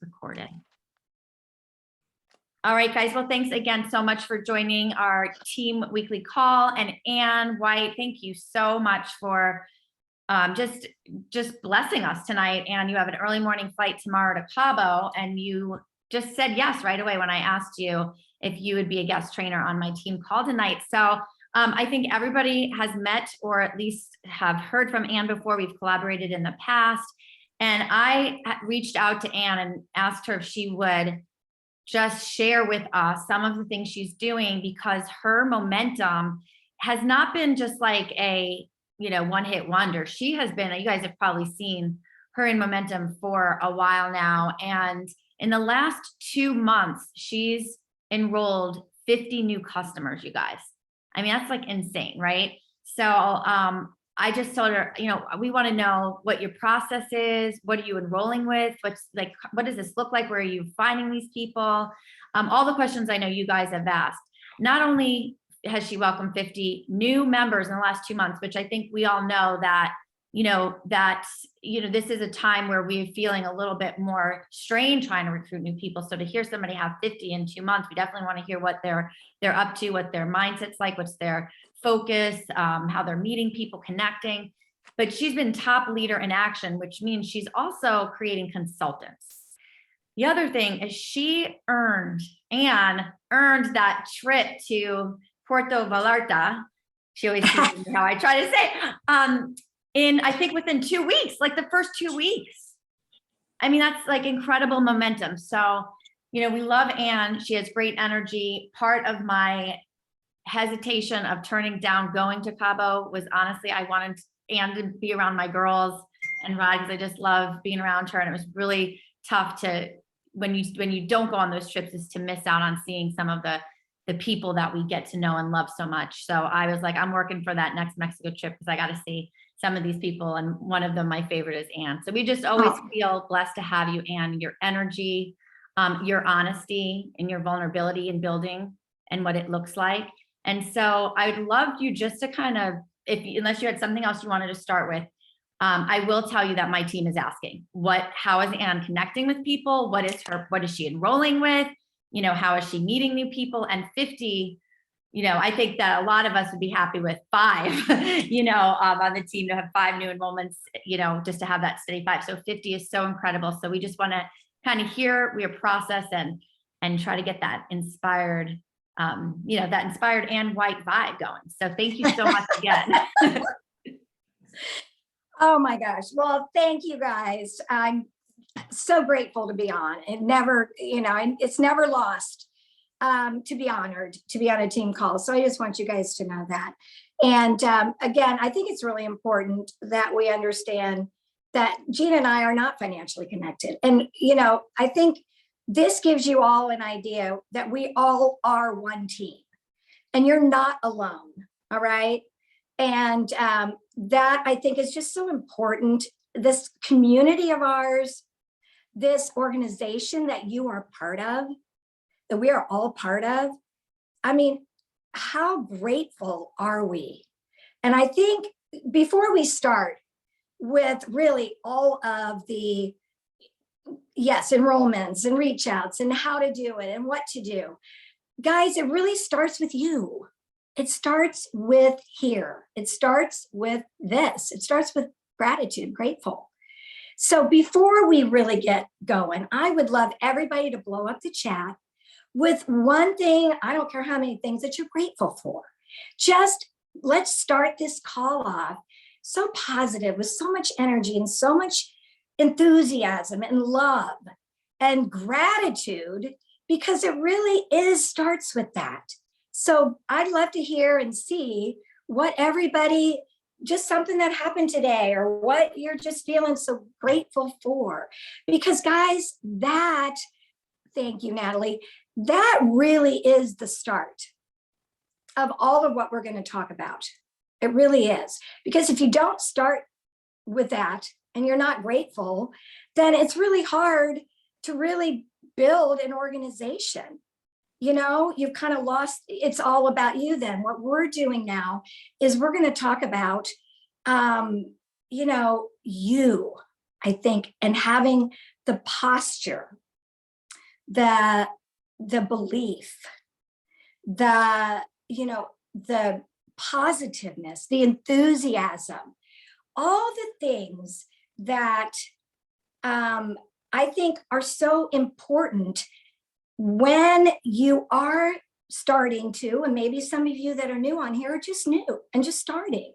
recorded. All right, guys. Well, thanks again so much for joining our team weekly call. And Ann White, thank you so much for just blessing us tonight. And you have an early morning flight tomorrow to Cabo, and you just said yes right away when I asked you if you would be a guest trainer on my team call tonight. So I think everybody has met or at least have heard from Ann before. We've collaborated in the past. And I reached out to Ann and asked her if she would just share with us some of the things she's doing, because her momentum has not been just like a, one-hit wonder. She has been, you guys have probably seen her in momentum for a while now. And in the last 2 months, she's enrolled 50 new customers, you guys. I mean, that's like insane, right? So I just told her, we want to know what your process is. What are you enrolling with? What does this look like? Where are you finding these people? All the questions I know you guys have asked. Not only has she welcomed 50 new members in the last 2 months, which I think we all know that, this is a time where we're feeling a little bit more strained trying to recruit new people. So to hear somebody have 50 in 2 months, we definitely want to hear what they're up to, what their mindset's like, what's their focus, how they're meeting people, connecting. But she's been top leader in action, which means she's also creating consultants. The other thing is Ann earned that trip to Puerto Vallarta. She always teaches me how I try to say, I think within 2 weeks, like the first 2 weeks. I mean, that's like incredible momentum. So, we love Ann. She has great energy. Part of my hesitation of turning down going to Cabo was honestly, I wanted Ann to be around my girls and ride, because I just love being around her. And it was really tough to, when you don't go on those trips, is to miss out on seeing some of the people that we get to know and love so much. So I was like, I'm working for that next Mexico trip, because I got to see some of these people. And one of them, my favorite, is Ann. So we just always feel blessed to have you, Ann. Your energy, your honesty, and your vulnerability in building and what it looks like. And so I'd love you just to kind of, unless you had something else you wanted to start with, I will tell you that my team is asking, how is Ann connecting with people? What is she enrolling with? How is she meeting new people? And 50, I think that a lot of us would be happy with 5, on the team, to have 5 new enrollments, just to have that steady 5. So 50 is so incredible. So we just want to kind of hear your process and try to get that inspired, that inspired Ann White vibe going. So thank you so much again. Oh my gosh. Well, thank you guys. I'm so grateful to be on. It never, it's never lost to be honored to be on a team call. So I just want you guys to know that. And again, I think it's really important that we understand that Gina and I are not financially connected. And, I think this gives you all an idea that we all are one team, and you're not alone. All right. And that, I think, is just so important. This community of ours, this organization that you are part of, that we are all part of. I mean, how grateful are we? And I think before we start with really all of the, enrollments and reach outs and how to do it and what to do, guys, it really starts with you. It starts with here. It starts with this. It starts with gratitude, grateful. So before we really get going, I would love everybody to blow up the chat with one thing. I don't care how many things that you're grateful for. Just let's start this call off so positive, with so much energy and so much enthusiasm and love and gratitude, because it really starts with that. So I'd love to hear and see what everybody, just something that happened today, or what you're just feeling so grateful for. Because guys, thank you, Natalie, that really is the start of all of what we're going to talk about. It really is. Because if you don't start with that and you're not grateful, then it's really hard to really build an organization. You've kind of lost, it's all about you then. What we're doing now is we're going to talk about, you, I think, and having the posture the belief, the, the positiveness, the enthusiasm, all the things that I think are so important when you are starting to, and maybe some of you that are new on here are just new and just starting.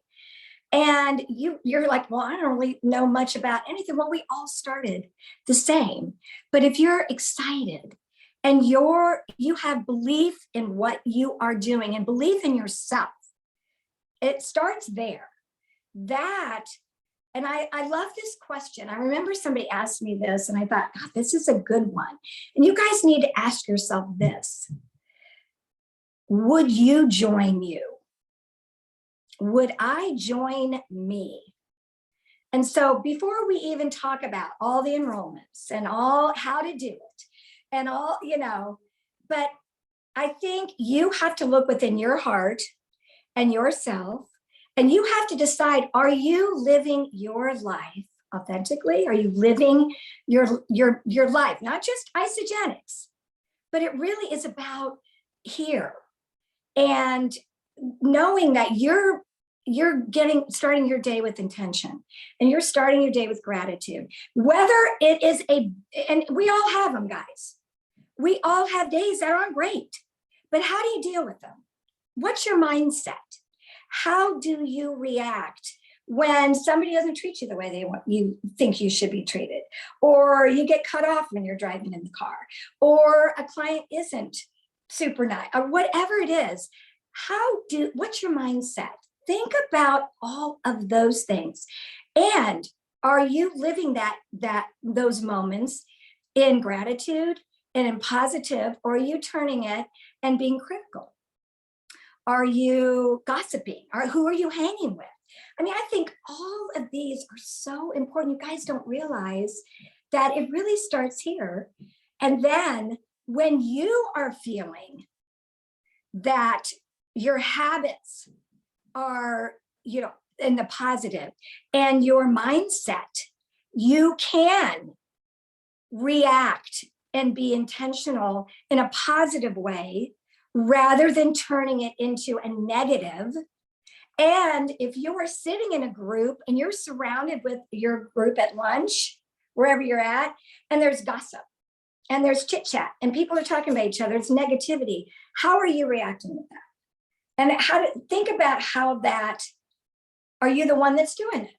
And you're like, well, I don't really know much about anything. Well, we all started the same. But if you're excited and you have belief in what you are doing and belief in yourself, it starts there. That, and I love this question. I remember somebody asked me this and I thought, God, this is a good one. And you guys need to ask yourself this. Would you join you? Would I join me? And so before we even talk about all the enrollments and all how to do it and all, but I think you have to look within your heart and yourself, and you have to decide, are you living your life authentically? Are you living your life, not just Isagenix, but it really is about here. And knowing that you're starting your day with intention and you're starting your day with gratitude, whether it is and we all have them, guys. We all have days that aren't great, but how do you deal with them? What's your mindset? How do you react when somebody doesn't treat you the way you think you should be treated, or you get cut off when you're driving in the car, or a client isn't super nice, or whatever it is? What's your mindset? Think about all of those things. And are you living those moments in gratitude and in positive, or are you turning it and being critical? Are you gossiping? Or who are you hanging with? I mean, I think all of these are so important. You guys don't realize that it really starts here. And then when you are feeling that your habits are, in the positive, and your mindset, you can react and be intentional in a positive way rather than turning it into a negative. And if you are sitting in a group and you're surrounded with your group at lunch, wherever you're at, and there's gossip and there's chit chat and people are talking about each other, it's negativity, how are you reacting with that? And think about how that, are you the one that's doing it?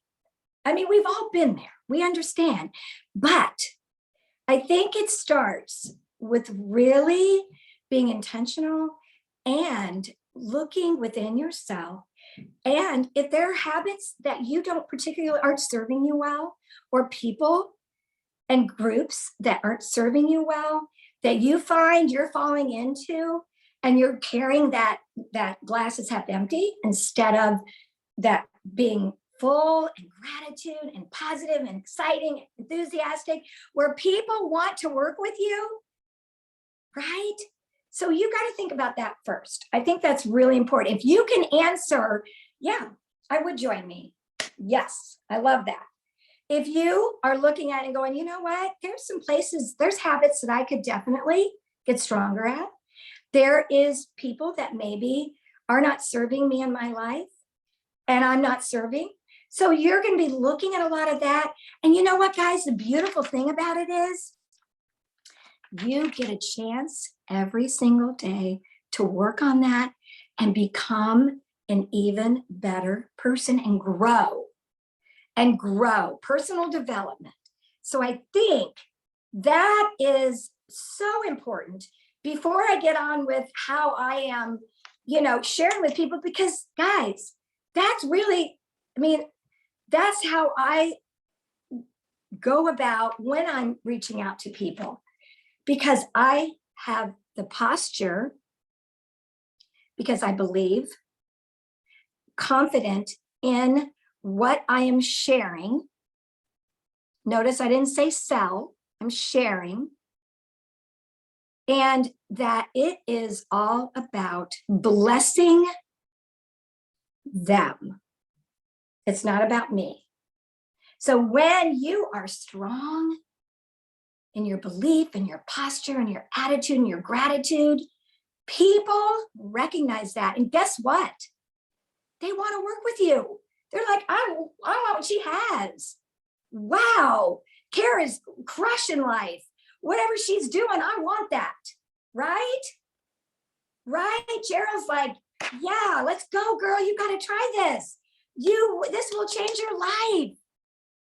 I mean, we've all been there, we understand, but I think it starts with really being intentional and looking within yourself. And if there are habits that you don't particularly aren't serving you well, or people and groups that aren't serving you well, that you find you're falling into, and you're carrying that glass is half empty instead of that being full and gratitude and positive and exciting, enthusiastic, where people want to work with you, right? So you got to think about that first. I think that's really important. If you can answer, yeah, I would join me. Yes, I love that. If you are looking at it and going, you know what, there's some places, there's habits that I could definitely get stronger at. There is people that maybe are not serving me in my life and I'm not serving. So you're going to be looking at a lot of that. And you know what, guys, the beautiful thing about it is you get a chance every single day to work on that and become an even better person and grow personal development. So I think that is so important before I get on with how I am, sharing with people, because guys, that's really, that's how I go about when I'm reaching out to people, because I have the posture, because I believe, confident in what I am sharing. Notice I didn't say sell, I'm sharing. And that it is all about blessing them. It's not about me. So when you are strong in your belief, in your posture, in your attitude, in your gratitude, people recognize that. And guess what? They want to work with you. They're like, I want what she has. Wow, Kara's crushing life. Whatever she's doing, I want that. Right? Right? Cheryl's like, yeah, let's go, girl. You got to try this. This will change your life.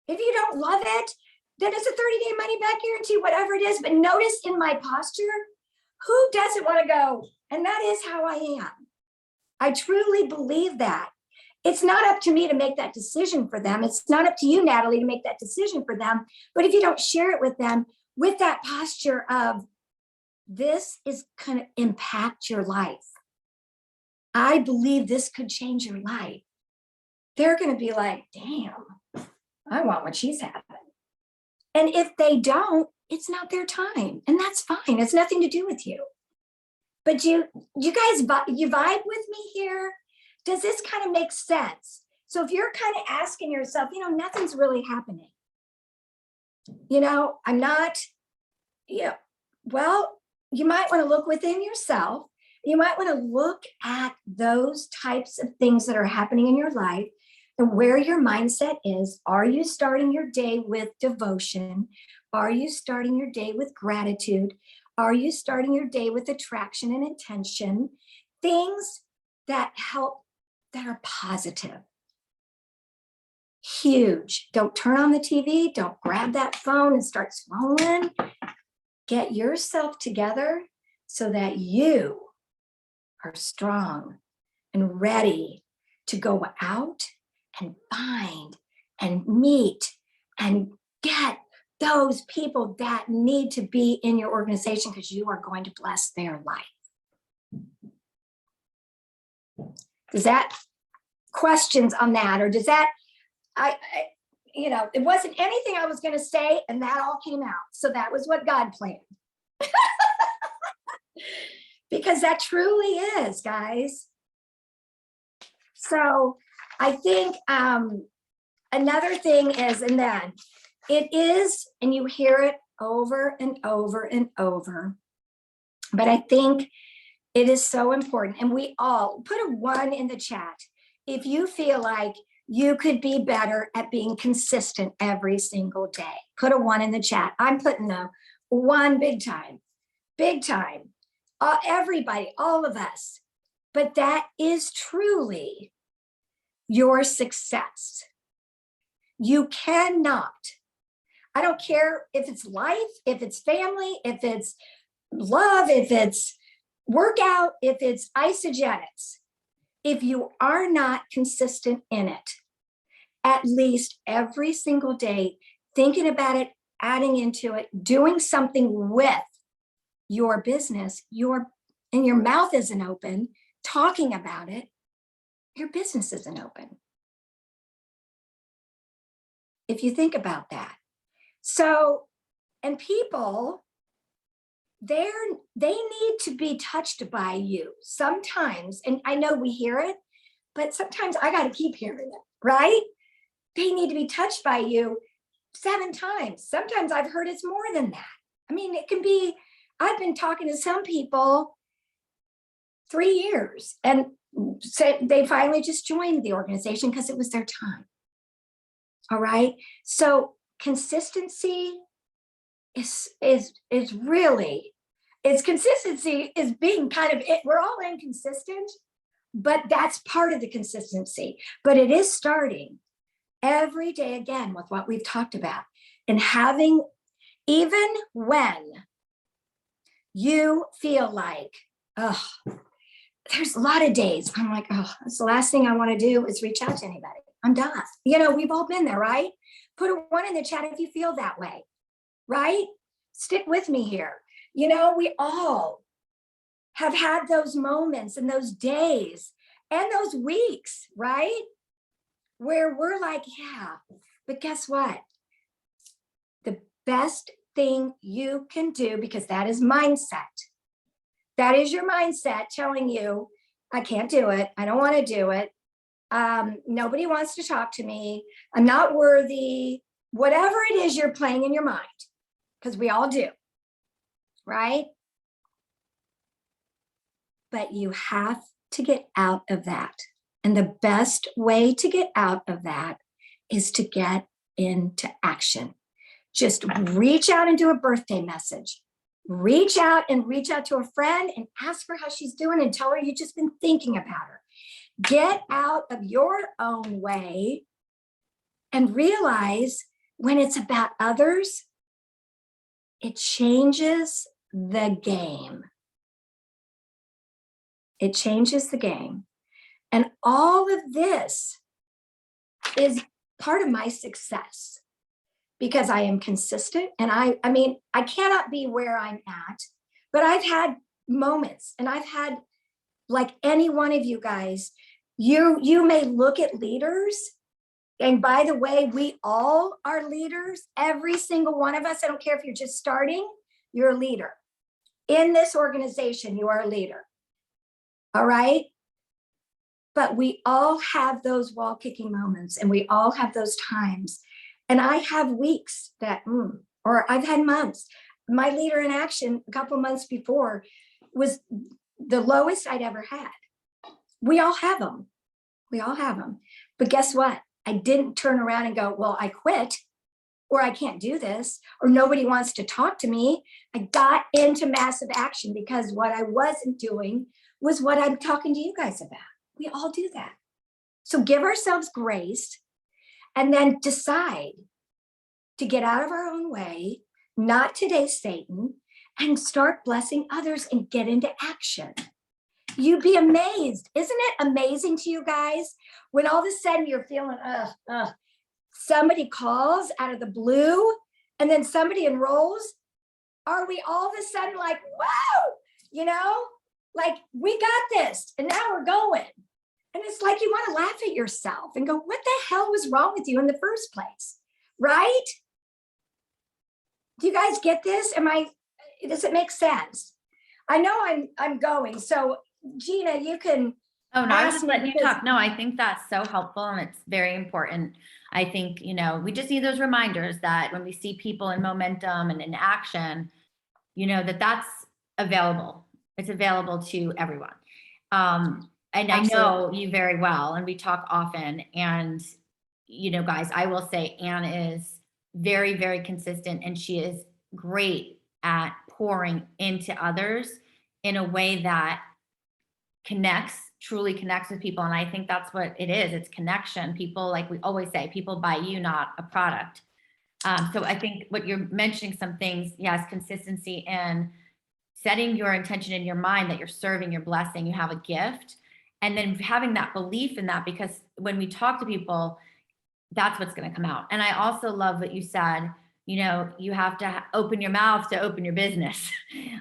If you don't love it, then it's a 30-day money back guarantee, whatever it is. But notice in my posture, who doesn't want to go? And that is how I am. I truly believe that. It's not up to me to make that decision for them. It's not up to you, Natalie, to make that decision for them. But if you don't share it with them with that posture of, this is going to impact your life. I believe this could change your life. They're going to be like, damn, I want what she's having. And if they don't, it's not their time. And that's fine. It's nothing to do with you. But you guys, you vibe with me here? Does this kind of make sense? So if you're kind of asking yourself, nothing's really happening. I'm not, well, you might want to look within yourself. You might want to look at those types of things that are happening in your life and where your mindset is. Are you starting your day with devotion? Are you starting your day with gratitude? Are you starting your day with attraction and intention? Things that help, that are positive. Huge. Don't turn on the TV. Don't grab that phone and start scrolling. Get yourself together so that you are strong and ready to go out and find and meet and get those people that need to be in your organization, because you are going to bless their life. Does that, questions on that, or does that, it wasn't anything I was going to say, and that all came out. So that was what God planned. Because that truly is, guys. So I think another thing is, and then it is, and you hear it over and over and over, but I think it is so important. And we all put a 1 in the chat if you feel like you could be better at being consistent every single day. Put a 1 in the chat. I'm putting a 1 big time, big time. Everybody, all of us. But that is truly your success. You cannot, I don't care if it's life, if it's family, if it's love, if it's workout, if it's isogenics, if you are not consistent in it, at least every single day, thinking about it, adding into it, doing something with your business, and your mouth isn't open, talking about it, your business isn't open. If you think about that. So, and people, they need to be touched by you sometimes. And I know we hear it, but sometimes I got to keep hearing it, right? They need to be touched by you 7 times. Sometimes I've heard it's more than that. I mean, it can be, I've been talking to some people 3 years, and said they finally just joined the organization because it was their time. All right. So consistency is really, consistency is being kind of it. We're all inconsistent, but that's part of the consistency. But it is starting every day again with what we've talked about, and having, even when you feel like, oh, there's a lot of days I'm like, oh, that's the last thing I want to do is reach out to anybody. I'm done. We've all been there, right? Put a 1 in the chat if you feel that way, right? Stick with me here. We all have had those moments and those days and those weeks, right? Where we're like, yeah, but guess what? The best thing you can do, because that is mindset. That is your mindset telling you, I can't do it. I don't want to do it. Nobody wants to talk to me. I'm not worthy. Whatever it is you're playing in your mind. because we all do, right? But you have to get out of that. And the best way to get out of that is to get into action. Just reach out and do a birthday message. Reach out to a friend and ask her how she's doing and tell her you've just been thinking about her. Get out of your own way and realize when it's about others, it changes the game. It changes the game. And all of this is part of my success because I am consistent. And I mean, I cannot be where I'm at, but I've had moments and I've had, like any one of you guys, you may look at leaders. And by the way, we all are leaders. Every single one of us, I don't care if you're just starting, you're a leader. In this organization, you are a leader. All right. But we all have those wall kicking moments and we all have those times. And I have weeks that, or I've had months. My leader in action a couple months before was the lowest I'd ever had. We all have them. We all have them. But guess what? I didn't turn around and go, well, I quit, or I can't do this, or nobody wants to talk to me. I got into massive action because what I wasn't doing was what I'm talking to you guys about. We all do that. So give ourselves grace and then decide to get out of our own way, not today, Satan, and start blessing others and get into action. You'd be amazed. Isn't it amazing to you guys when all of a sudden you're feeling, somebody calls out of the blue and then somebody enrolls? Are we all of a sudden like, whoa, you know, like we got this and now we're going. And it's like you want to laugh at yourself and go, what the hell was wrong with you in the first place? Right? Do you guys get this? Does it make sense? I know I'm going. So Gina, you can. Oh, no, I was just letting you talk. No, I think that's so helpful and it's very important. I think, we just need those reminders that when we see people in momentum and in action, that's available. It's available to everyone. And Absolutely. I know you very well, and we talk often. And, guys, I will say Anne is very, very consistent, and she is great at pouring into others in a way that truly connects with people. And I think that's what it is. It's connection. People, like we always say, people buy you, not a product. So I think what you're mentioning, some things, yes, consistency and setting your intention in your mind that you're serving, you're blessing, you have a gift, and then having that belief in that, because when we talk to people, that's what's going to come out. And I also love what you said, you have to open your mouth to open your business.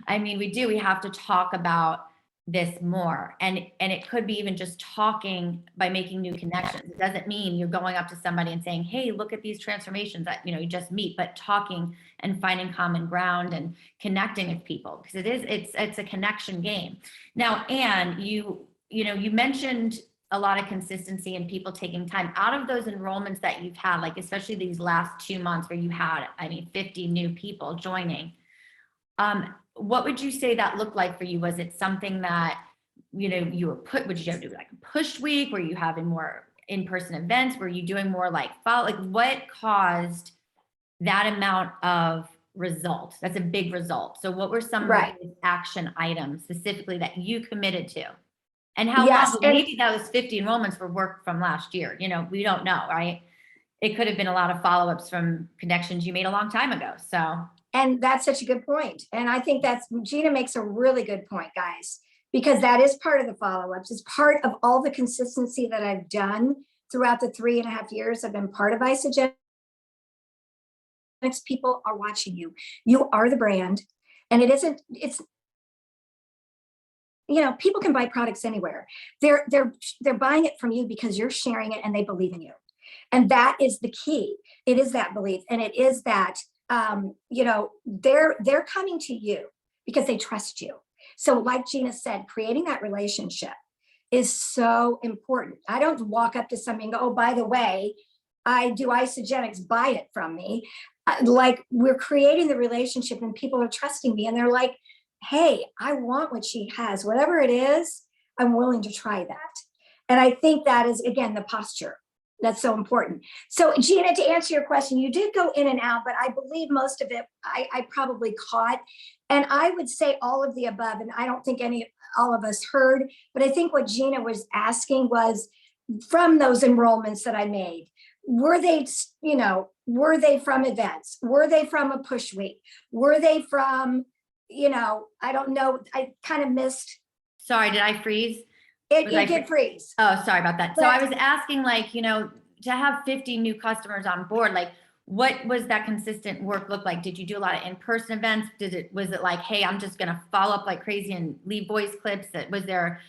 I mean, we have to talk about this more. And it could be even just talking by making new connections. It doesn't mean you're going up to somebody and saying, hey, look at these transformations that, you just meet, but talking and finding common ground and connecting with people, because it's a connection game. Now, Anne, you mentioned a lot of consistency and people taking time out of those enrollments that you've had, like especially these last 2 months where you had, 50 new people joining. What would you say that looked like for you? Was it something that, you were would you do like a push week? Were you having more in-person events? Were you doing more like what caused that amount of results? That's a big result. So what were some of those action items specifically that you committed to? And how long? Maybe those 50 enrollments were work from last year. We don't know, right? It could have been a lot of follow-ups from connections you made a long time ago. So. And that's such a good point. And I think Gina makes a really good point, guys, because that is part of the follow-ups. It's part of all the consistency that I've done throughout the 3.5 years I've been part of Isagenix. People are watching you. You are the brand. And people can buy products anywhere. They're buying it from you because you're sharing it and they believe in you. And that is the key. It is that belief. And it is that they're coming to you because they trust you. So like Gina said, creating that relationship is so important. I don't walk up to somebody and go, oh, by the way, I do Isagenix, buy it from me. like we're creating the relationship and people are trusting me and they're like, hey, I want what she has, whatever it is, I'm willing to try that. And I think that is, again, the posture. That's so important. So Gina, to answer your question, you did go in and out, but I believe most of it I probably caught. And I would say all of the above, and I don't think all of us heard, but I think what Gina was asking was from those enrollments that I made, were they, were they from events? Were they from a push week? Were they from, I don't know, I kind of missed. Sorry, did I freeze? It did freeze. Oh, sorry about that. So But- I was asking, like, to have 50 new customers on board, like, what was that consistent work look like? Did you do a lot of in-person events? Was it like, hey, I'm just gonna follow up like crazy and leave voice clips? Was there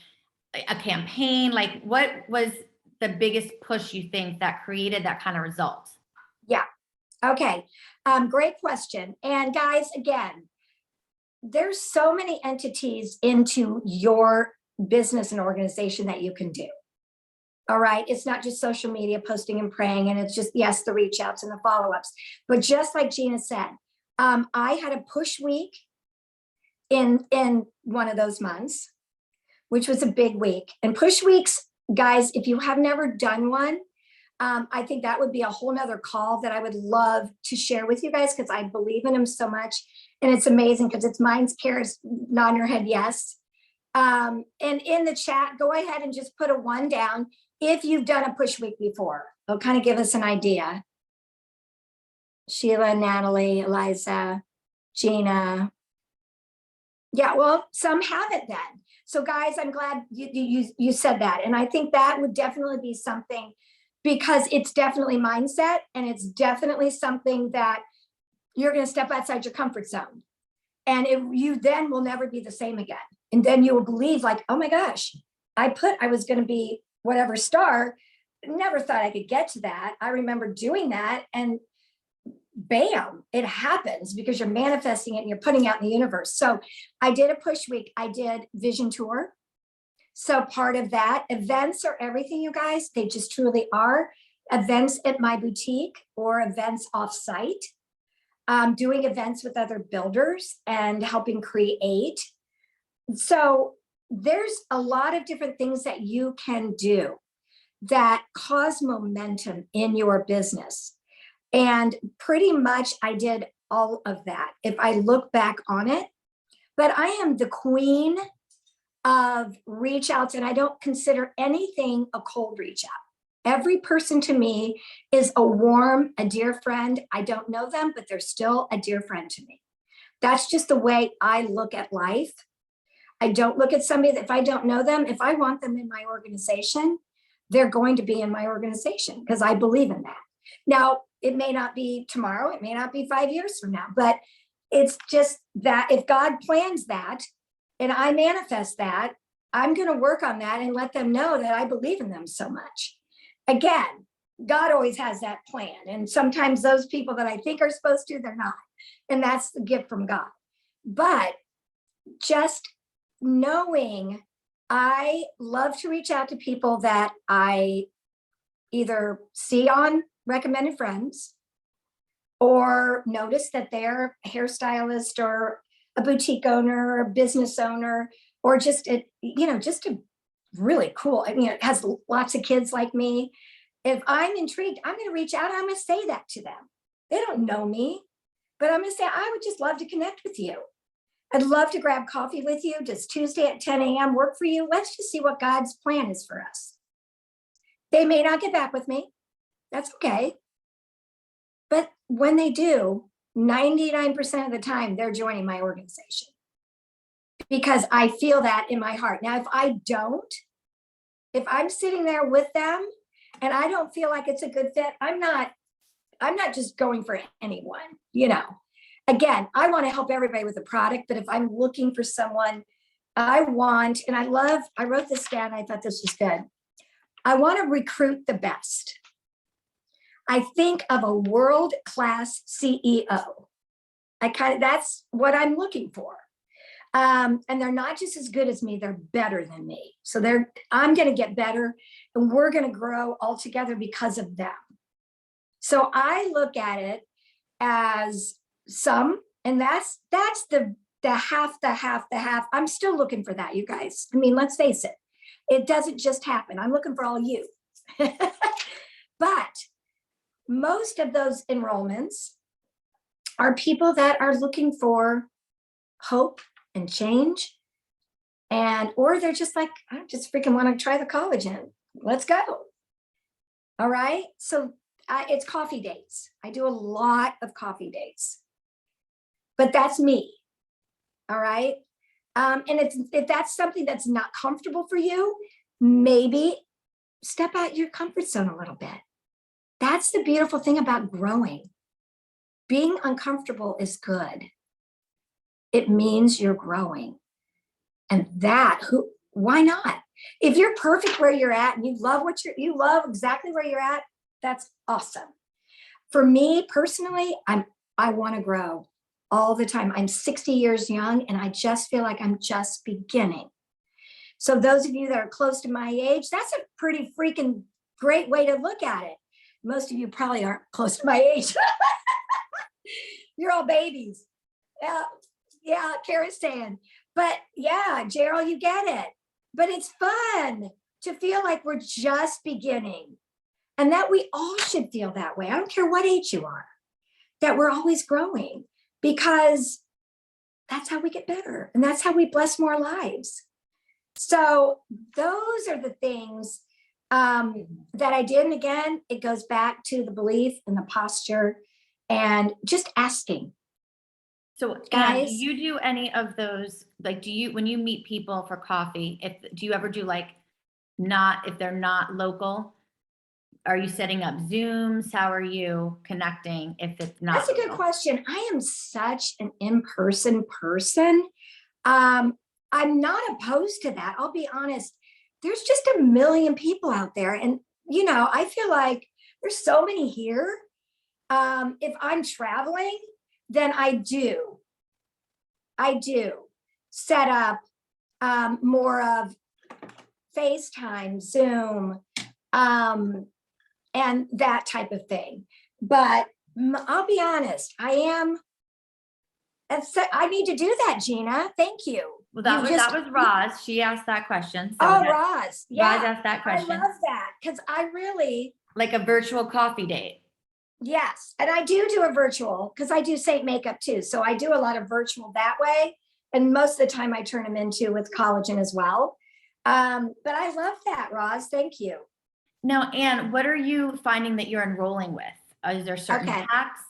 a campaign? Like, what was the biggest push you think that created that kind of result? Yeah. Okay. Great question. And guys, again, there's so many entities into your business and organization that you can do. All right. It's not just social media posting and praying, and it's just, yes, the reach outs and the follow-ups. But just like Gina said, I had a push week in one of those months, which was a big week. And push weeks, guys, if you have never done one, I think that would be a whole nother call that I would love to share with you guys, because I believe in them so much. And it's amazing because it's minds, cares, nod your head, yes. And in the chat, go ahead and just put a 1 down if you've done a push week before. It'll kind of give us an idea. Sheila, Natalie, Eliza, Gina. Yeah, well, some haven't then. So guys, I'm glad you said that. And I think that would definitely be something, because it's definitely mindset, and it's definitely something that you're going to step outside your comfort zone. And you then will never be the same again. And then you will believe like, oh my gosh, I was going to be whatever star. Never thought I could get to that. I remember doing that, and bam, it happens because you're manifesting it and you're putting it out in the universe. So I did a push week. I did vision tour. So part of that, events are everything, you guys. They just truly are. Events at my boutique or events offsite. Doing events with other builders and helping create. So there's a lot of different things that you can do that cause momentum in your business. And pretty much I did all of that if I look back on it. But I am the queen of reach outs, and I don't consider anything a cold reach out. Every person to me is a warm, a dear friend. I don't know them, but they're still a dear friend to me. That's just the way I look at life. I don't look at somebody that if I don't know them, if I want them in my organization, they're going to be in my organization because I believe in that. Now, it may not be tomorrow, it may not be 5 years from now, but it's just that if God plans that and I manifest that, I'm going to work on that and let them know that I believe in them so much. Again, God always has that plan. And sometimes those people that I think are supposed to, they're not. And that's the gift from God. But just knowing, I love to reach out to people that I either see on recommended friends or notice that they're a hairstylist or a boutique owner or a business owner, or just a really cool. I mean, it has lots of kids like me. If I'm intrigued, I'm going to reach out. I'm going to say that to them. They don't know me, but I'm going to say, I would just love to connect with you. I'd love to grab coffee with you. Does Tuesday at 10 a.m. work for you? Let's just see what God's plan is for us. They may not get back with me. That's okay. But when they do, 99% of the time, they're joining my organization because I feel that in my heart. Now, if I'm sitting there with them and I don't feel like it's a good fit, I'm not just going for anyone, Again, I want to help everybody with the product, but if I'm looking for someone, I wrote this down. I thought this was good. I want to recruit the best. I think of a world-class CEO. That's what I'm looking for. And they're not just as good as me, they're better than me. So I'm going to get better and we're going to grow all together because of them. So I look at it as some, and that's the half. I'm still looking for that, you guys. I mean, let's face it, it doesn't just happen. I'm looking for all you. But most of those enrollments are people that are looking for hope and change, and or they're just like, I just freaking want to try the collagen. Let's go. All right. So it's coffee dates. I do a lot of coffee dates, but that's me. All right. And if that's something that's not comfortable for you, maybe step out your comfort zone a little bit. That's the beautiful thing about growing. Being uncomfortable is good. It means you're growing. And why not? If you're perfect where you're at and you love you love exactly where you're at, that's awesome. For me personally, I want to grow all the time. I'm 60 years young and I just feel like I'm just beginning. So those of you that are close to my age, that's a pretty freaking great way to look at it. Most of you probably aren't close to my age. You're all babies. Yeah, Kara's saying. But yeah, Gerald, you get it. But it's fun to feel like we're just beginning, and that we all should feel that way. I don't care what age you are, that we're always growing, because that's how we get better and that's how we bless more lives. So those are the things that I did. And again, it goes back to the belief and the posture and just asking. So guys, do you do any of those? Like, when you meet people for coffee, do you ever do like, if they're not local, are you setting up Zooms? How are you connecting if it's not? That's a good question. I am such an in-person person. I'm not opposed to that. I'll be honest. There's just a million people out there. And, I feel like there's so many here. If I'm traveling, then I do set up more of FaceTime, Zoom, and that type of thing. But I'll be honest, I need to do that, Gina. Thank you. Well, that was Roz. She asked that question. So Roz. Yeah. Roz asked that question. I love that because I really like a virtual coffee date. Yes. And I do a virtual because I do Saint makeup too. So I do a lot of virtual that way. And most of the time I turn them into with collagen as well. But I love that, Roz. Thank you. Now, Anne, what are you finding that you're enrolling with? Is there certain packs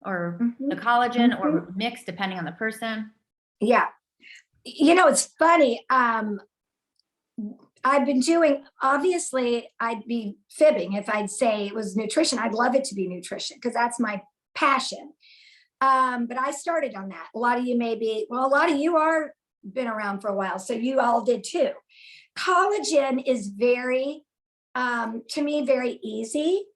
or the collagen or mixed depending on the person? Yeah. It's funny. I've been doing, obviously, I'd be fibbing if I'd say it was nutrition. I'd love it to be nutrition because that's my passion. But I started on that. A lot of you a lot of you are been around for a while, so you all did too. Collagen is very, to me, very easy.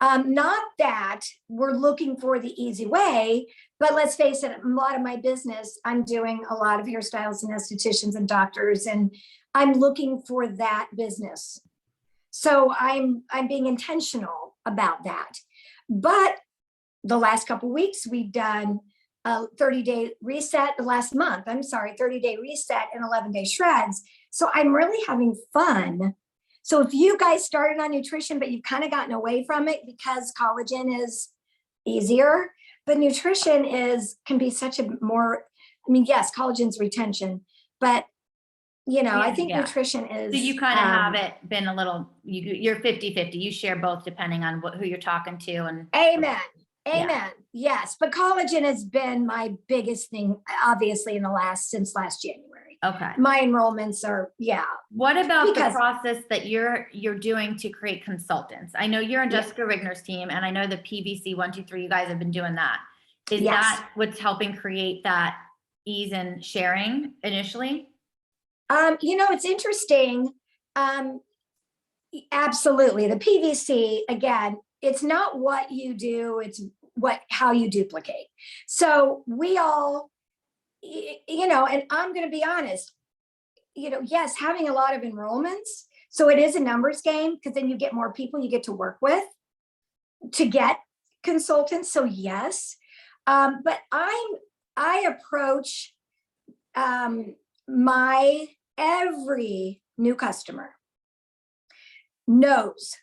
Not that we're looking for the easy way, but let's face it, a lot of my business, I'm doing a lot of hairstylists and estheticians and doctors, and I'm looking for that business. So I'm being intentional about that. But the last couple of weeks, we've done a 30-day reset, 30-day reset and 11-day shreds. So I'm really having fun. So if you guys started on nutrition, but you've kind of gotten away from it because collagen is easier, but nutrition can be such a more, yes, collagen's retention, but I think nutrition is. So you kind of have it been a little, you're 50-50. You share both depending on who you're talking to. And Amen. Yeah. Yes. But collagen has been my biggest thing, obviously, since last January. Okay. My enrollments are, What about the process that you're doing to create consultants? I know you're on Jessica Rigner's team, and I know the PVC 123, you guys have been doing that. Is that what's helping create that ease in sharing initially? It's interesting. Absolutely. The PVC, again, it's not what you do, it's how you duplicate. So we all, and I'm going to be honest, yes, having a lot of enrollments. So it is a numbers game because then you get more people you get to work with to get consultants, so yes. But I approach every new customer knows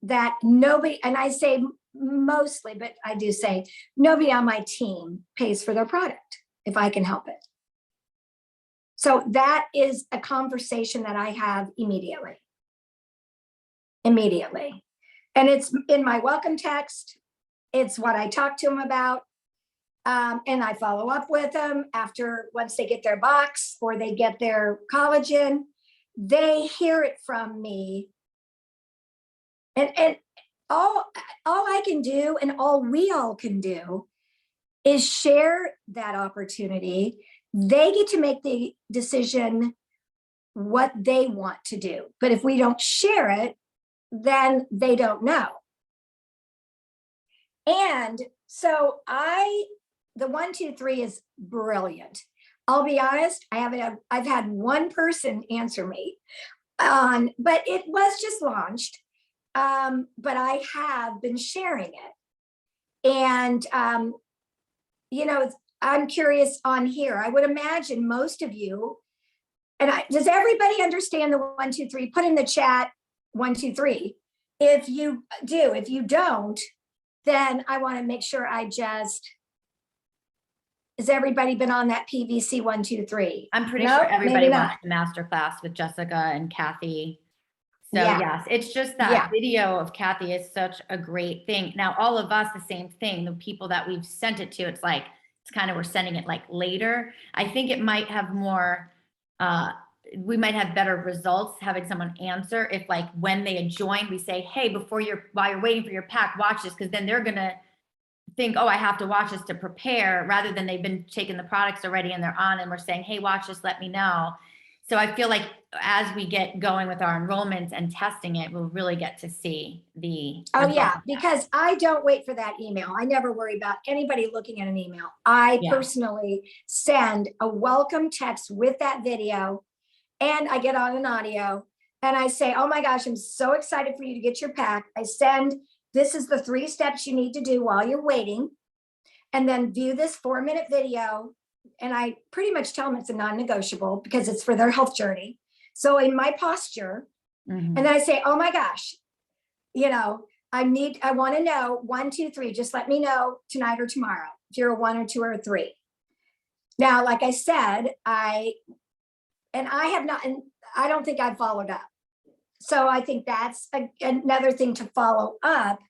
that nobody, and I say mostly, but I do say nobody on my team pays for their product if I can help it. So that is a conversation that I have immediately. And it's in my welcome text. It's what I talk to them about. And I follow up with them after, once they get their box or they get their collagen, they hear it from me. And all I can do, and all we all can do, is share that opportunity. They get to make the decision what they want to do. But if we don't share it, then they don't know. And so the 1, 2, 3 is brilliant. I'll be honest, I've had one person answer me but it was just launched. But I have been sharing it. And, I'm curious on here. I would imagine most of you, does everybody understand the 1, 2, 3? Put in the chat 1, 2, 3. If you do, if you don't, then I want to make sure has everybody been on that PVC 1, 2, 3? I'm pretty No, sure everybody maybe watched not. the masterclass with Jessica and Kathy. So Yeah. yes, it's just that Yeah. video of Kathy is such a great thing. Now, all of us, the same thing, the people that we've sent it to, it's kind of, we're sending it like later. I think it might have more, we might have better results having someone answer if, like, when they had joined, we say, hey, while you're waiting for your pack, watch this, because then they're gonna think, oh, I have to watch this to prepare, rather than they've been taking the products already and they're on and we're saying, hey, watch this, let me know. So I feel like as we get going with our enrollments and testing it, we'll really get to see the. Oh yeah, because I don't wait for that email. I never worry about anybody looking at an email. I personally send a welcome text with that video, and I get on an audio and I say, oh my gosh, I'm so excited for you to get your pack. I send, this is the 3 steps you need to do while you're waiting, and then view this 4-minute video. And I pretty much tell them it's a non-negotiable because it's for their health journey. So in my posture, and then I say, oh my gosh, I want to know 1, 2, 3, just let me know tonight or tomorrow if you're a 1 or 2 or a 3. Now, like I said, I don't think I've followed up. So I think that's another thing to follow up,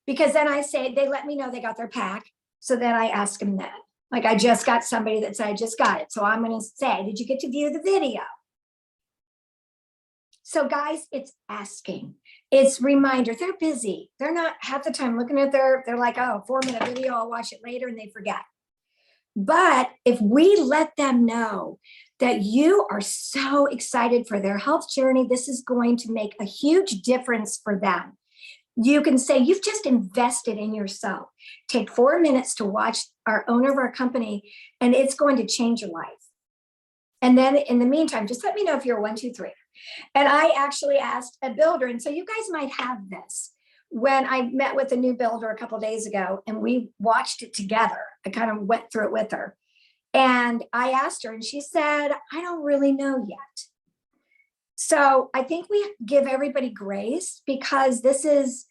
because then I say, they let me know they got their pack. So then I ask them that. Like, I just got somebody that said, I just got it. So I'm going to say, did you get to view the video? So guys, it's asking, it's reminder. They're busy. They're not half the time looking at they're like, oh, 4-minute video, I'll watch it later, and they forget. But if we let them know that you are so excited for their health journey, this is going to make a huge difference for them. You can say, you've just invested in yourself. Take 4 minutes to watch our owner of our company, and it's going to change your life. And then in the meantime, just let me know if you're a 1, 2, 3. And I actually asked a builder, and so you guys might have this. When I met with a new builder a couple of days ago and we watched it together, I kind of went through it with her. And I asked her, and she said, I don't really know yet. So I think we give everybody grace, because this is,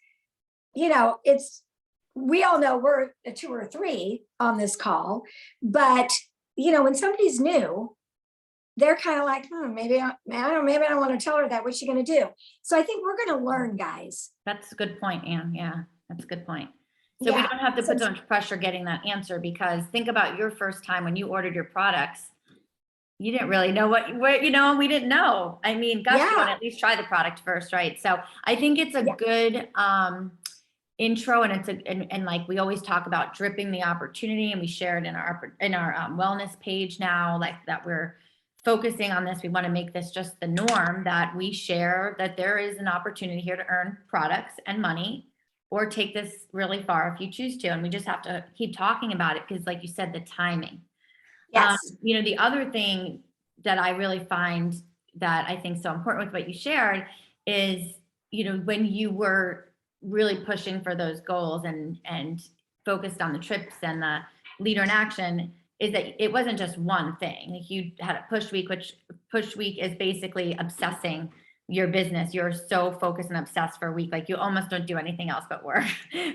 we all know we're a 2 or 3 on this call, but when somebody's new, they're kind of like, maybe I don't want to tell her that. What's she going to do? So I think we're going to learn, guys. That's a good point, Anne. Yeah, that's a good point. So we don't have to put so much pressure getting that answer, because think about your first time when you ordered your products. You didn't really know what we didn't know. I mean, gosh, you want to at least try the product first, right? So I think it's a good intro, and and like we always talk about dripping the opportunity, and we share it in our wellness page now, like that we're focusing on this. We want to make this just the norm, that we share that there is an opportunity here to earn products and money, or take this really far if you choose to. And we just have to keep talking about it, because like you said, the timing. Yes. The other thing that I really find that I think so important with what you shared is, when you were really pushing for those goals and focused on the trips and the leader in action, is that it wasn't just one thing. Like, you had a push week, which push week is basically obsessing your business. You're so focused and obsessed for a week, like you almost don't do anything else but work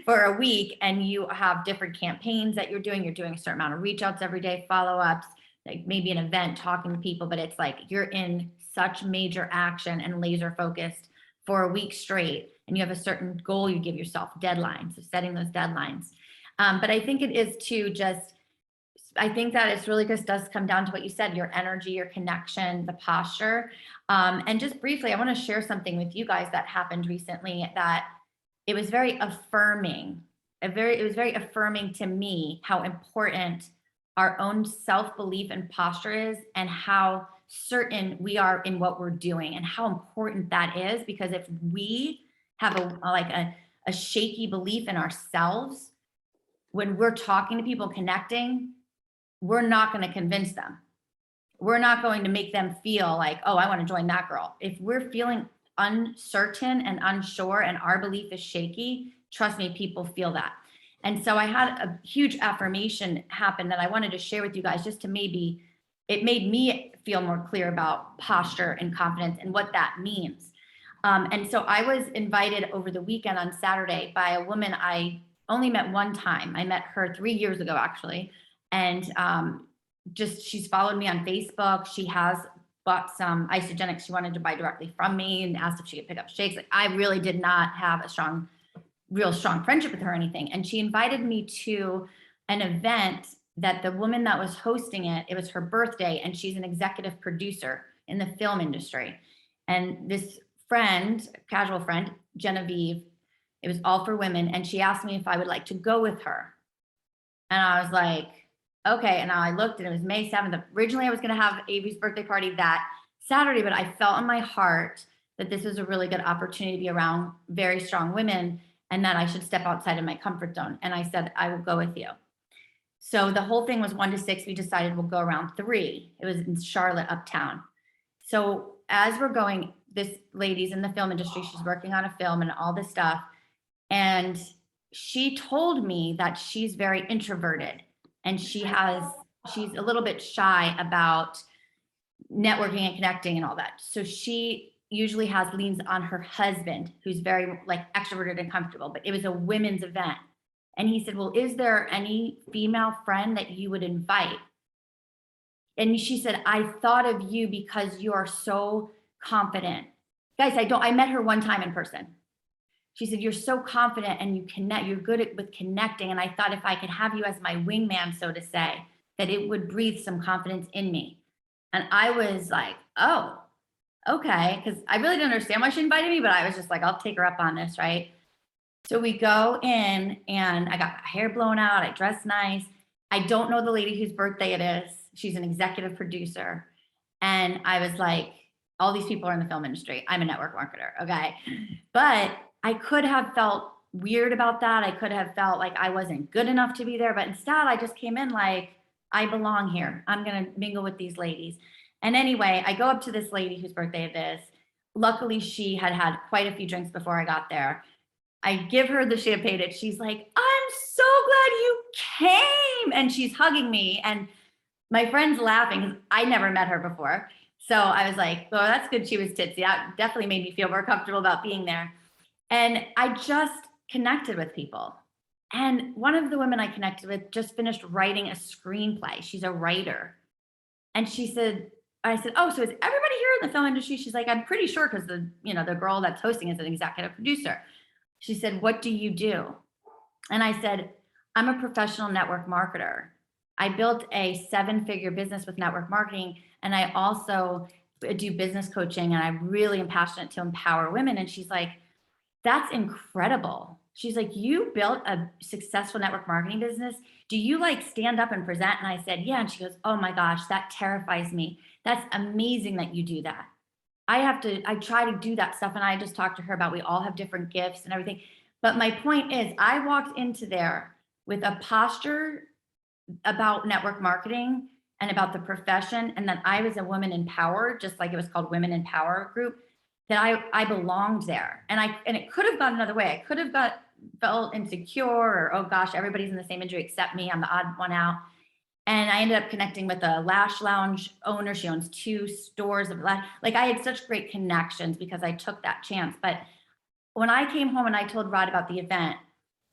for a week. And you have different campaigns that you're doing. You're doing a certain amount of reach outs every day, follow-ups, like maybe an event, talking to people, but it's like you're in such major action and laser focused for a week straight. And you have a certain goal you give yourself, deadlines, so setting those deadlines. But I think it is too, just, I think that it's really just does come down to what you said, your energy, your connection, the posture. And just briefly, I want to share something with you guys that happened recently that it was very affirming. It was very affirming to me how important our own self-belief and posture is, and how certain we are in what we're doing, and how important that is. Because if we have a shaky belief in ourselves, when we're talking to people, connecting, we're not going to convince them. We're not going to make them feel like, oh, I want to join that girl. If we're feeling uncertain and unsure and our belief is shaky, trust me, people feel that. And so I had a huge affirmation happen that I wanted to share with you guys, just to maybe, it made me feel more clear about posture and confidence and what that means. And so I was invited over the weekend on Saturday by a woman I only met one time. I met her 3 years ago, actually. And she's followed me on Facebook. She has bought some Isagenix she wanted to buy directly from me, and asked if she could pick up shakes. Like, I really did not have a real strong friendship with her or anything. And she invited me to an event that the woman that was hosting it was her birthday, and she's an executive producer in the film industry. And this friend, casual friend, Genevieve, it was all for women. And she asked me if I would like to go with her. And I was like, okay. And I looked, and it was May 7th. Originally, I was going to have Avi's birthday party that Saturday, but I felt in my heart that this was a really good opportunity to be around very strong women, and that I should step outside of my comfort zone. And I said, I will go with you. So the whole thing was 1 to 6. We decided we'll go around 3. It was in Charlotte, uptown. So as we're going, this lady's in the film industry. She's working on a film and all this stuff. And she told me that she's very introverted, and she's a little bit shy about networking and connecting and all that. So she usually leans on her husband, who's very like extroverted and comfortable, but it was a women's event. And he said, well, is there any female friend that you would invite? And she said, I thought of you because you are so confident. Guys, I met her one time in person. She said, you're so confident and you connect, you're good with connecting. And I thought if I could have you as my wingman, so to say, that it would breathe some confidence in me. And I was like, oh, okay. Because I really didn't understand why she invited me, but I was just like, I'll take her up on this, right? So we go in, and I got my hair blown out. I dressed nice. I don't know the lady whose birthday it is. She's an executive producer. And I was like, all these people are in the film industry. I'm a network marketer, okay? But I could have felt weird about that. I could have felt like I wasn't good enough to be there. But instead, I just came in like, I belong here. I'm going to mingle with these ladies. And anyway, I go up to this lady whose birthday it is. Luckily, she had had quite a few drinks before I got there. I give her the champagne, and she's like, I'm so glad you came. And she's hugging me, and my friend's laughing because I never met her before. So I was like, well, that's good. She was tipsy. That definitely made me feel more comfortable about being there. And I just connected with people. And one of the women I connected with just finished writing a screenplay. She's a writer. And I said, oh, so is everybody here in the film industry? She's like, I'm pretty sure, because the girl that's hosting is an executive producer. She said, what do you do? And I said, I'm a professional network marketer. I built a 7-figure business with network marketing, and I also do business coaching, and I really am passionate to empower women. And she's like, that's incredible. She's like, you built a successful network marketing business. Do you like stand up and present? And I said, yeah. And she goes, oh my gosh, that terrifies me. That's amazing that you do that. I try to do that stuff. And I just talked to her about, we all have different gifts and everything. But my point is, I walked into there with a posture about network marketing and about the profession. And then I was a woman in power, just like it was called Women in Power group. that I belonged there. And it could have gone another way. I could have felt insecure or, oh gosh, everybody's in the same injury except me. I'm the odd one out. And I ended up connecting with a lash lounge owner. She owns 2 stores of lash. Like, I had such great connections because I took that chance. But when I came home and I told Rod about the event,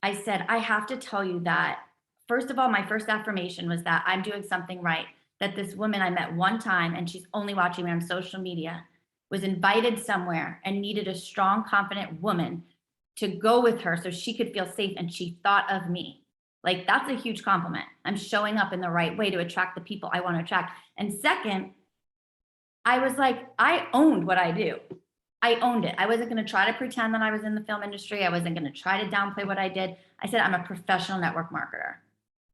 I said, I have to tell you that, first of all, my first affirmation was that I'm doing something right. That this woman I met one time, and she's only watching me on social media, was invited somewhere and needed a strong, confident woman to go with her so she could feel safe. And she thought of me. Like, that's a huge compliment. I'm showing up in the right way to attract the people I want to attract. And second, I was like, I owned what I do. I owned it. I wasn't going to try to pretend that I was in the film industry. I wasn't going to try to downplay what I did. I said, I'm a professional network marketer.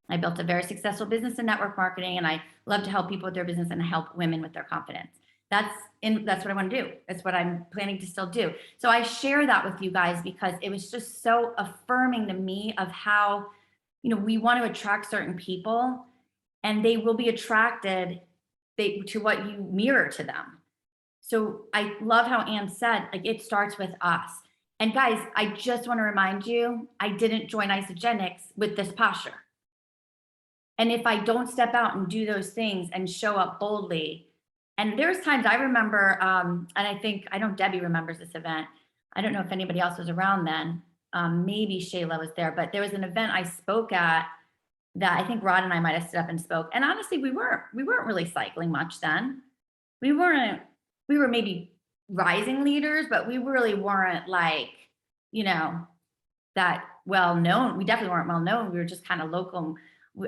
I built a very successful business in network marketing, and I love to help people with their business and help women with their confidence. That's what I want to do. That's what I'm planning to still do. So I share that with you guys because it was just so affirming to me of how, we want to attract certain people, and they will be attracted to what you mirror to them. So I love how Ann said, like, it starts with us. And guys, I just want to remind you, I didn't join Isagenix with this posture. And if I don't step out and do those things and show up boldly, and there's times I remember, and I know Debbie remembers this event. I don't know if anybody else was around then. Maybe Shayla was there, but there was an event I spoke at that I think Rod and I might have stood up and spoke. And honestly, we weren't really cycling much then. We were maybe rising leaders, but we really weren't like, that well known. We definitely weren't well known. We were just kind of local.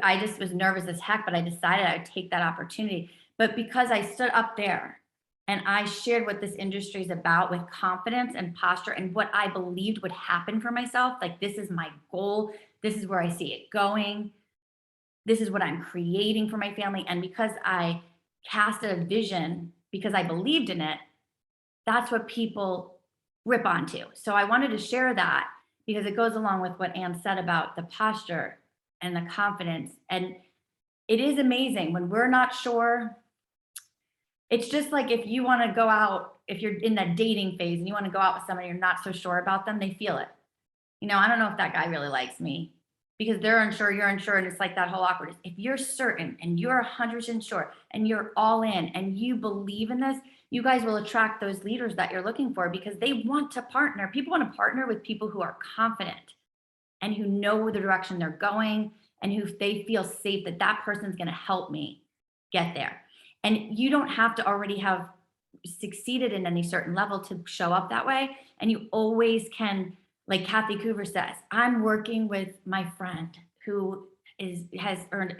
I just was nervous as heck, but I decided I would take that opportunity. But because I stood up there and I shared what this industry is about with confidence and posture and what I believed would happen for myself, like, this is my goal. This is where I see it going. This is what I'm creating for my family. And because I casted a vision, because I believed in it, that's what people rip onto. So I wanted to share that because it goes along with what Ann said about the posture and the confidence. And it is amazing when we're not sure. It's just like if you want to go out, if you're in that dating phase and you want to go out with somebody you're not so sure about them, they feel it. I don't know if that guy really likes me because they're unsure, you're unsure, and it's like that whole awkwardness. If you're certain and you're 100% sure and you're all in and you believe in this, you guys will attract those leaders that you're looking for because they want to partner. People want to partner with people who are confident and who know the direction they're going and who they feel safe that that person's going to help me get there. And you don't have to already have succeeded in any certain level to show up that way. And you always can, like Kathy Coover says, I'm working with my friend who has earned,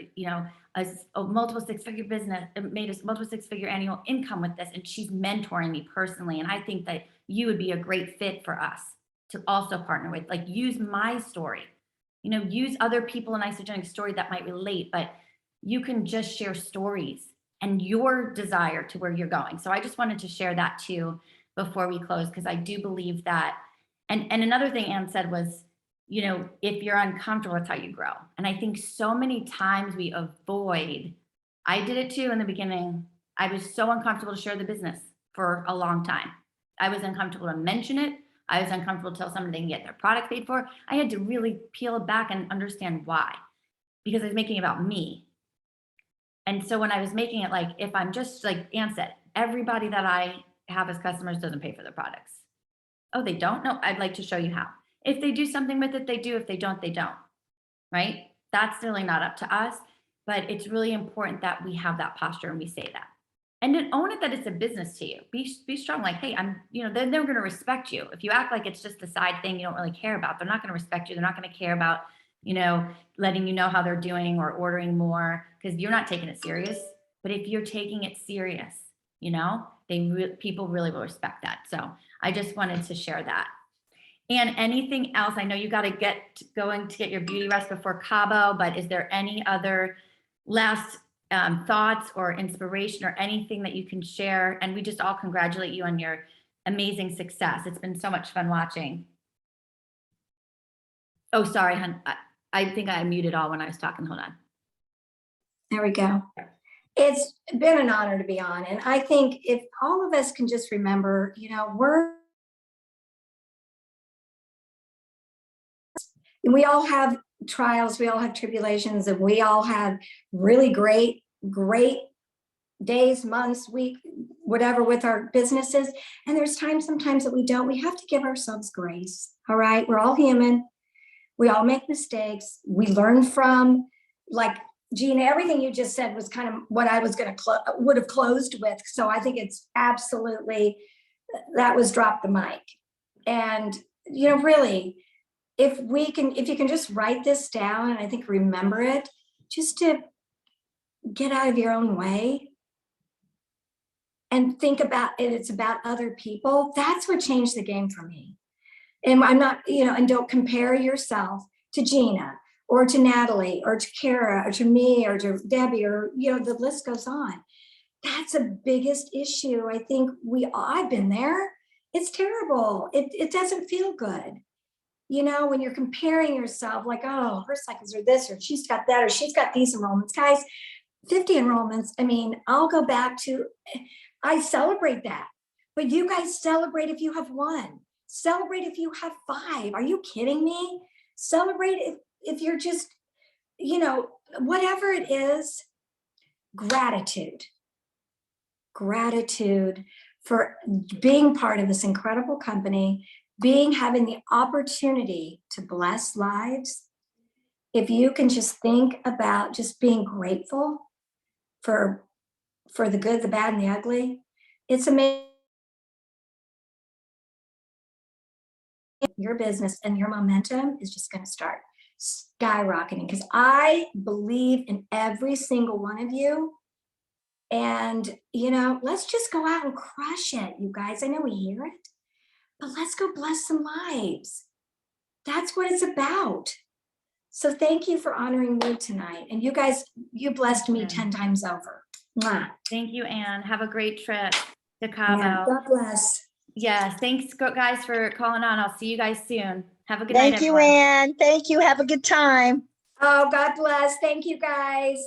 a multiple 6-figure business, made a multiple 6-figure annual income with this. And she's mentoring me personally. And I think that you would be a great fit for us to also partner with, like, use my story, use other people in Isagenix story that might relate, but you can just share stories and your desire to where you're going. So I just wanted to share that too before we close, because I do believe that. And another thing Ann said was, if you're uncomfortable, that's how you grow. And I think so many times we avoid, I did it too in the beginning. I was so uncomfortable to share the business for a long time. I was uncomfortable to mention it. I was uncomfortable to tell somebody they can get their product paid for. I had to really peel it back and understand why, because I was making it about me. And so when I was making it, like, if I'm just, like Ann said, everybody that I have as customers doesn't pay for their products. Oh, they don't? No, I'd like to show you how. If they do something with it, they do. If they don't, they don't. Right? That's really not up to us. But it's really important that we have that posture and we say that. And then own it that it's a business to you. Be strong. Like, hey, then they're going to respect you. If you act like it's just a side thing you don't really care about, they're not going to respect you. They're not going to care about, letting you know how they're doing or ordering more because you're not taking it serious. But if you're taking it serious, people really will respect that. So I just wanted to share that. And anything else? I know you got to get going to get your beauty rest before Cabo, but is there any other last thoughts or inspiration or anything that you can share? And we just all congratulate you on your amazing success. It's been so much fun watching. Oh, sorry, hon. I think I muted all when I was talking. Hold on. There we go. It's been an honor to be on. And I think if all of us can just remember, we all have trials, we all have tribulations, and we all have really great, great days, months, week, whatever with our businesses. And there's times sometimes that we don't. We have to give ourselves grace. All right. We're all human. We all make mistakes. We learn from, like, Gina, everything you just said was kind of what I was going to would have closed with. So I think it's absolutely, that was drop the mic. And, really, if you can just write this down, and I think remember it, just to get out of your own way and think about it, it's about other people. That's what changed the game for me. And I'm not, and don't compare yourself to Gina or to Natalie or to Kara or to me or to Debbie, or, the list goes on. That's a biggest issue. I think I've been there. It's terrible. It doesn't feel good. When you're comparing yourself, like, oh, her cycles are this, or she's got that, or she's got these enrollments. Guys, 50 enrollments. I mean, I'll go back to, I celebrate that. But you guys celebrate if you have 1. Celebrate if you have 5. Are you kidding me? Celebrate if you're just, whatever it is. Gratitude for being part of this incredible company, having the opportunity to bless lives. If you can just think about just being grateful for the good, the bad, and the ugly, it's amazing. Your business and your momentum is just going to start skyrocketing, because I believe in every single one of you. And, let's just go out and crush it, you guys. I know we hear it, but let's go bless some lives. That's what it's about. So thank you for honoring me tonight. And you guys, you blessed me 10 times over. Mwah. Thank you, Anne. Have a great trip to Cabo. Yeah, God bless. Yes. Thanks, guys, for calling on. I'll see you guys soon. Have a good Thank night, you, everyone. Anne. Thank you. Have a good time. Oh, God bless. Thank you, guys.